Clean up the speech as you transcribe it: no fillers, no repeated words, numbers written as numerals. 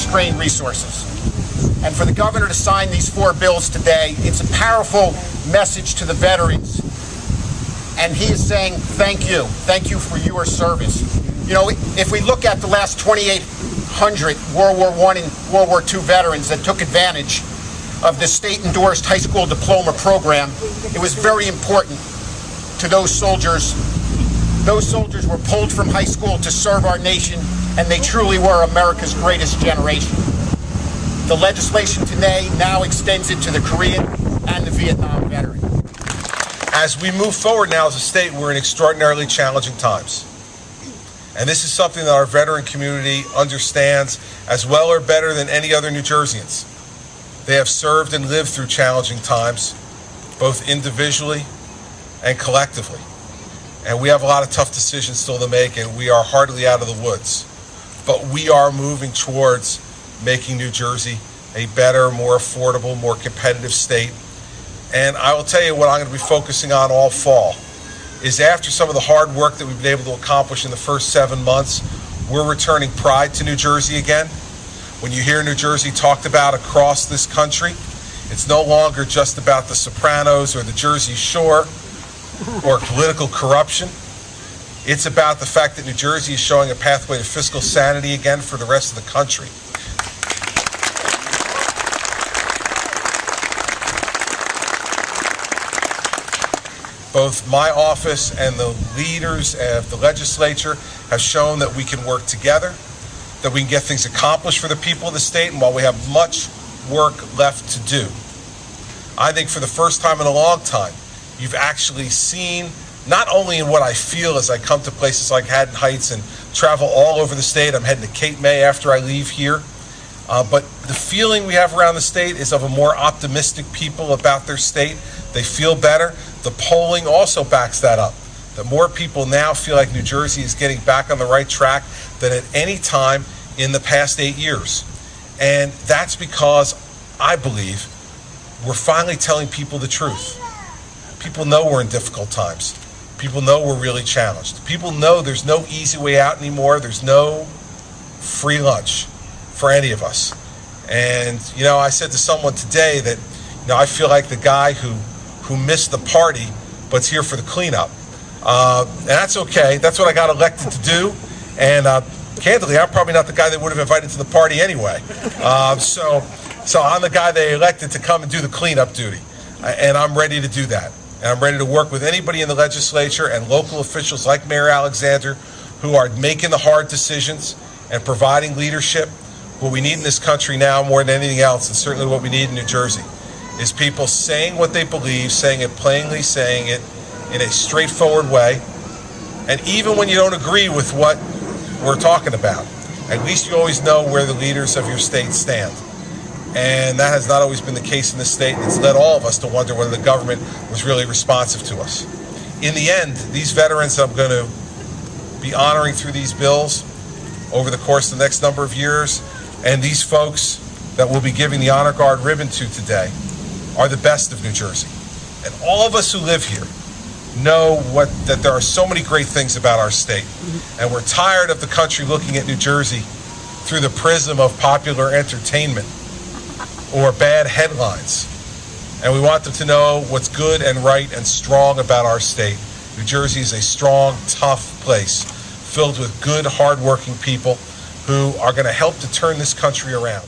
constrained resources. And for the governor to sign these 4 bills today, it's a powerful message to the veterans. And he is saying, thank you for your service. You know, if we look at the last 2,800 World War I and World War II veterans that took advantage of the state-endorsed high school diploma program, it was very important to those soldiers. Those soldiers were pulled from high school to serve our nation, and they truly were America's greatest generation. The legislation today now extends it to the Korean and the Vietnam veteran. As we move forward now as a state, we're in extraordinarily challenging times. And this is something that our veteran community understands as well or better than any other New Jerseyans. They have served and lived through challenging times, both individually and collectively. And we have a lot of tough decisions still to make, and we are hardly out of the woods. But we are moving towards making New Jersey a better, more affordable, more competitive state. And I will tell you what I'm going to be focusing on all fall is after some of the hard work that we've been able to accomplish in the first 7 months, we're returning pride to New Jersey again. When you hear New Jersey talked about across this country, it's no longer just about the Sopranos or the Jersey Shore or political corruption. It's about the fact that New Jersey is showing a pathway to fiscal sanity again for the rest of the country. Both my office and the leaders of the legislature have shown that we can work together, that we can get things accomplished for the people of the state, and while we have much work left to do, I think for the first time in a long time, you've actually seen, not only in what I feel as I come to places like Haddon Heights and travel all over the state, I'm heading to Cape May after I leave here, but the feeling we have around the state is of a more optimistic people about their state. They feel better. The polling also backs that up, that more people now feel like New Jersey is getting back on the right track than at any time in the past 8 years. And that's because I believe we're finally telling people the truth. People know we're in difficult times. People know we're really challenged. People know there's no easy way out anymore. There's no free lunch for any of us. And, you know, I said to someone today that, you know, I feel like the guy who missed the party but's here for the cleanup. And that's okay. That's what I got elected to do. And candidly, I'm probably not the guy they would have invited to the party anyway. So I'm the guy they elected to come and do the cleanup duty. And I'm ready to do that. And I'm ready to work with anybody in the legislature and local officials like Mayor Alexander who are making the hard decisions and providing leadership. What we need in this country now more than anything else, and certainly what we need in New Jersey, is people saying what they believe, saying it plainly, saying it in a straightforward way. And even when you don't agree with what we're talking about, at least you always know where the leaders of your state stand. And that has not always been the case in this state, and it's led all of us to wonder whether the government was really responsive to us. In the end, these veterans that I'm going to be honoring through these bills over the course of the next number of years, and these folks that we'll be giving the Honor Guard ribbon to today, are the best of New Jersey. And all of us who live here know that there are so many great things about our state. And we're tired of the country looking at New Jersey through the prism of popular entertainment or bad headlines. And we want them to know what's good and right and strong about our state. New Jersey is a strong, tough place filled with good, hardworking people who are going to help to turn this country around.